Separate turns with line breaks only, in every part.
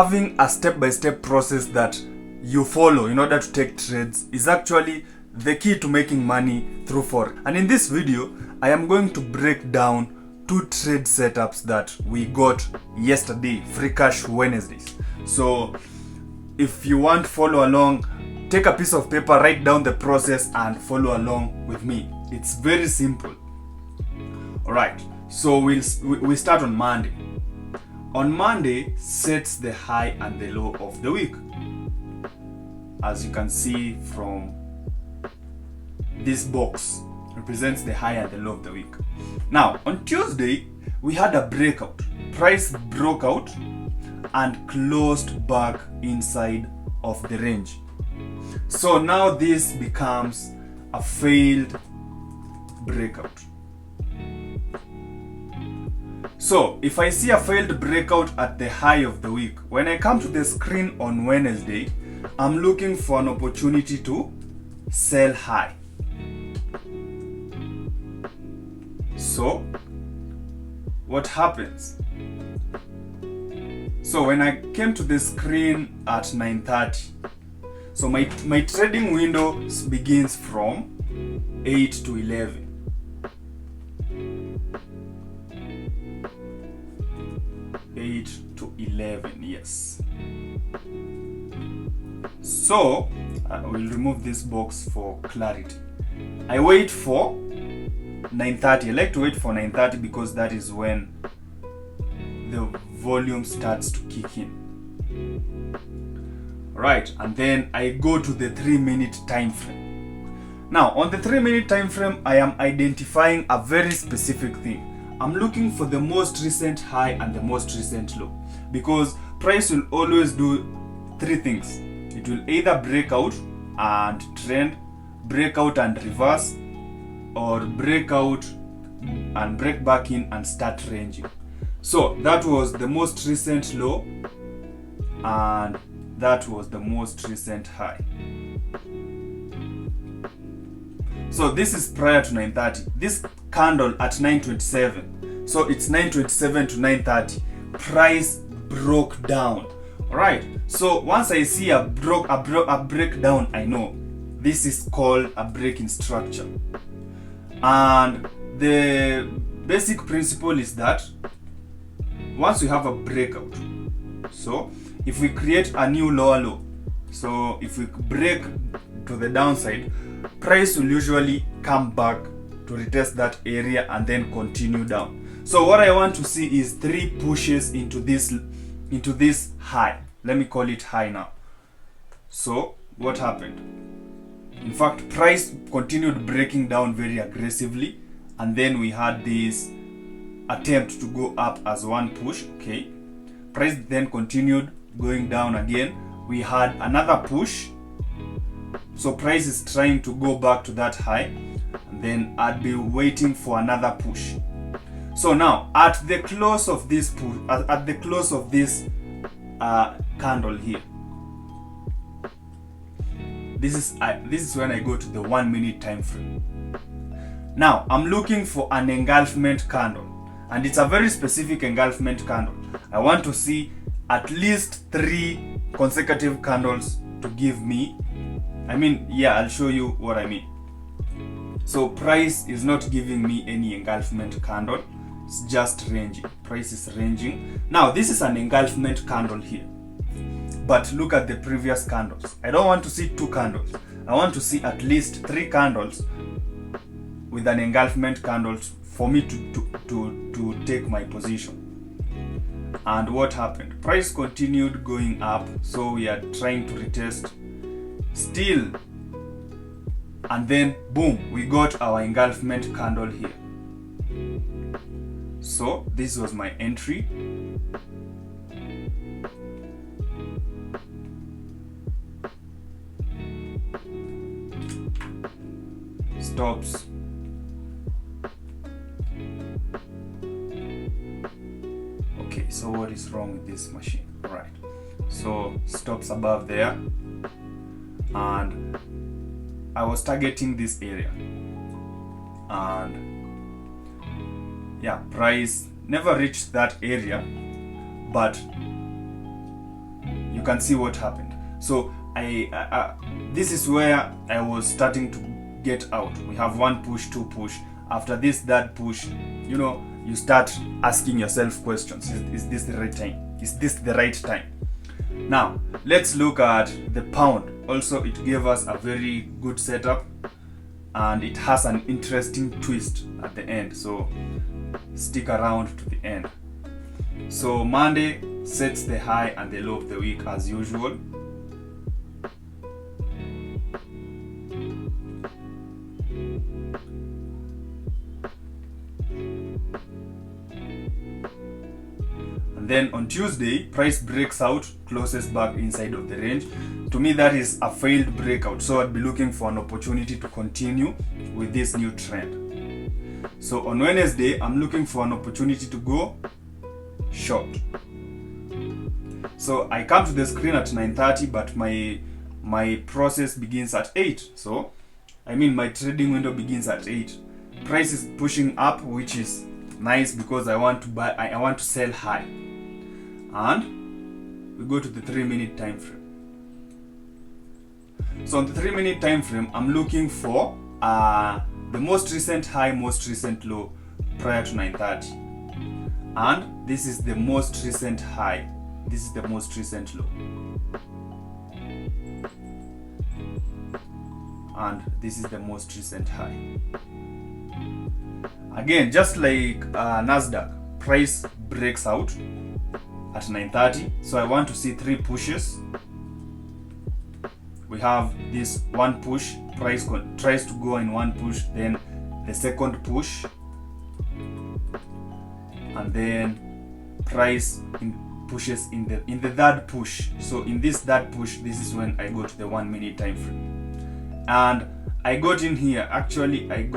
Having a step-by-step process that you follow in order to take trades is actually the key to making money through forex. And in this video, I am going to break down 2 trade setups that we got yesterday, Free Cash Wednesdays. So if you want to follow along, take a piece of paper, write down the process and follow along with me. It's very simple. Alright, so we start on Monday. On Monday sets the high and the low of the week, as you can see from this box represents the high and the low of the week. Now on Tuesday we had a breakout. Price broke out and closed back inside of the range. So now this becomes a failed breakout. So if I see a failed breakout at the high of the week, when I come to the screen on Wednesday, I'm looking for an opportunity to sell high. So what happens? So when I came to the screen at 9:30, so my trading window begins from 8 to 11. To 11, yes. So I will remove this box for clarity. I wait for 9:30. I like to wait for 9:30 because that is when the volume starts to kick in. Right, and then I go to the 3-minute time frame. Now on the 3-minute time frame, I am identifying a very specific thing. I'm looking for the most recent high and the most recent low, because price will always do 3 things. It will either break out and trend, break out and reverse, or break out and break back in and start ranging. So that was the most recent low and that was the most recent high. So this is prior to 9:30. This candle at 9:27. So it's 9:27 to 9:30. Price broke down. Alright. So once I see a breakdown, I know this is called a break in structure. And the basic principle is that once we have a breakout, so if we create a new lower low, so if we break to the downside, price will usually come back to retest that area and then continue down. So what I want to see is 3 pushes into this high. Let me call it high now. So what happened? In fact, price continued breaking down very aggressively, and then we had this attempt to go up as one push. Okay, price then continued going down again. We had another push. So price is trying to go back to that high, and then I'd be waiting for another push. So now at the close of this push, at the close of this candle here, this is when I go to the 1-minute time frame. Now I'm looking for an engulfment candle, and it's a very specific engulfment candle. I want to see at least 3 consecutive candles to give me, I'll show you what I mean. So price is not giving me any engulfment candle, it's just ranging. Price is ranging. Now this is an engulfment candle here, but look at the previous candles. I don't want to see 2 candles. I want to see at least 3 candles with an engulfment candle for me to take my position. And what happened? Price continued going up, so we are trying to retest still, and then boom, we got our engulfment candle here. So this was my entry. Stops. Okay, so what is wrong with this machine? Right, so stops above there, and I was targeting this area, and yeah, price never reached that area, but you can see what happened. So this is where I was starting to get out. We have one push, two push. After this third push, you know, you start asking yourself questions. Is this the right time? Is this the right time? Now let's look at the pound. Also, it gave us a very good setup, and it has an interesting twist at the end, so stick around to the end. So Monday sets the high and the low of the week as usual. Then on Tuesday, price breaks out, closes back inside of the range. To me, that is a failed breakout. So I'd be looking for an opportunity to continue with this new trend. So on Wednesday, I'm looking for an opportunity to go short. So I come to the screen at 9:30, but my process begins at 8. So I mean my trading window begins at 8. Price is pushing up, which is nice because I want to buy. I want to sell high. And we go to the 3-minute time frame. So on the 3-minute time frame, I'm looking for the most recent high, most recent low prior to 9:30, and this is the most recent high. This is the most recent low, and this is the most recent high. Again, just like Nasdaq, price breaks out at 9:30, so I want to see 3 pushes. We have this one push, price tries to go in one push, then the second push, and then price pushes in the third push. So in this third push, this is when I go to the 1-minute time frame, and I got in here. Actually, I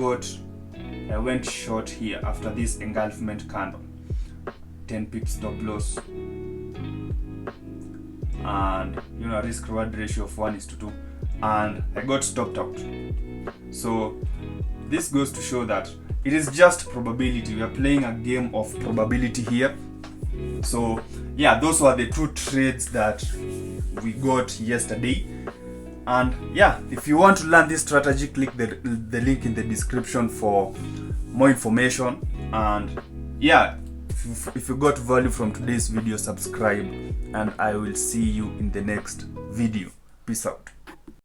went short here after this engulfment candle. 10 pips stop loss, and you know, risk reward ratio of 1:2, and I got stopped out. So this goes to show that it is just probability. We are playing a game of probability here. So yeah, those were the 2 trades that we got yesterday. And yeah, if you want to learn this strategy, click the link in the description for more information. And yeah, if you got value from today's video, subscribe, and I will see you in the next video. Peace out.